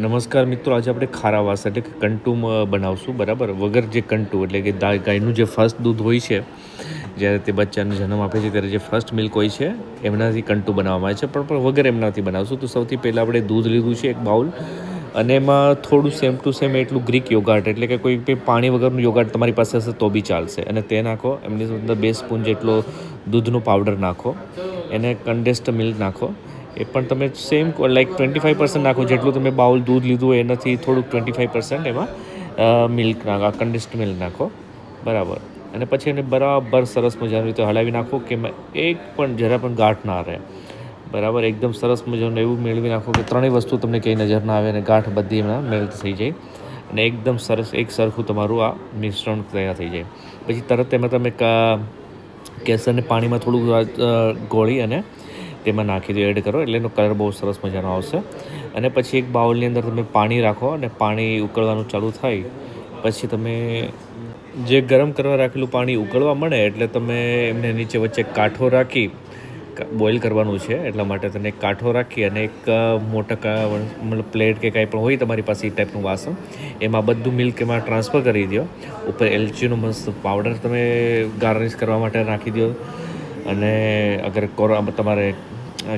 નમસ્કાર મિત્રો, આજે આપણે ખારાવાસ એટલે કે કંટુમ બનાવશું. બરાબર, વગર જે કંટુ એટલે કે ગાયનું જે ફર્સ્ટ દૂધ હોય છે, જ્યારે તે બચ્ચાને જન્મ આપે છે ત્યારે જે ફર્સ્ટ મિલ્ક હોય છે એમનાથી કંટુ બનાવવામાં આવે છે, પણ વગર એમનાથી બનાવશું. તો સૌથી પહેલાં આપણે દૂધ લીધું છે એક બાઉલ, અને એમાં થોડું સેમ ટુ સેમ એટલું ગ્રીક યોગાર્ટ એટલે કે કોઈ પાણી વગરનું યોગાર્ટ તમારી પાસે હશે તો બી ચાલશે, અને તે નાખો. એમની અંદર 2 સ્પૂન જેટલો દૂધનો પાવડર નાખો, એને કન્ડેન્સ્ડ મિલ્ક નાખો. એ પણ તમે સેમ લાઈક 25% નાખો, જેટલું તમે બાઉલ દૂધ લીધું હોય એનાથી થોડુંક 25% એમાં મિલ્ક નાખો, કન્ડેન્સ્ડ મિલ્ક નાખો. બરાબર, અને પછી એને બરાબર સરસ મજાની રીતે હલાવી નાખો કે એમાં એક પણ જરા પણ ગાંઠ ના રહે. બરાબર, એકદમ સરસ મજાનું એવું મેળવી નાખો કે ત્રણેય વસ્તુ તમને કંઈ નજર ના આવે અને ગાંઠ બધી એમાં મેલ્ટ થઈ જાય, અને એકદમ સરસ એક સરખું તમારું આ મિશ્રણ તૈયાર થઈ જાય. પછી તરત એમાં તમે કેસરને પાણીમાં થોડું ગોળી અને તેમાં નાખી દો, એડ કરો, એટલે એનો કલર બહુ સરસ મજાનો આવશે. અને પછી એક બાઉલની અંદર તમે પાણી રાખો, અને પાણી ઉકળવાનું ચાલુ થાય પછી તમે જે ગરમ કરવા રાખેલું પાણી ઉકળવા મળે એટલે તમે એમને નીચે વચ્ચે કાંઠો રાખી, બોઇલ કરવાનું છે એટલા માટે તેને એક કાંઠો રાખી અને એક મોટા મતલબ પ્લેટ કે કાંઈ પણ હોય તમારી પાસે એ ટાઈપનું વાસણ, એમાં બધું મિલ્ક એમાં ટ્રાન્સફર કરી દો. ઉપર એલચીનો મસ્ત પાવડર તમે ગાર્નિશ કરવા માટે નાખી દો, અને અગર તમારે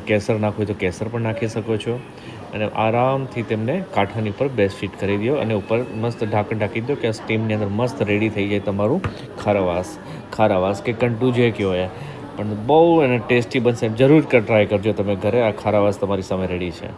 કેસર નાખવું હોય તો કેસર પણ નાખી શકો છો. અને આરામથી તેમને કાંઠાની ઉપર બેસ ફિટ કરી દો, અને ઉપર મસ્ત ઢાંકણ ઢાંકી દો કે આ સ્ટીમની અંદર મસ્ત રેડી થઈ જાય તમારું ખારાવાસ કે કંટુ જે કહો એ. પણ બહુ એને ટેસ્ટી બનશે, જરૂર ટ્રાય કરજો તમે ઘરે. આ ખારાવાસ તમારી સામે રેડી છે.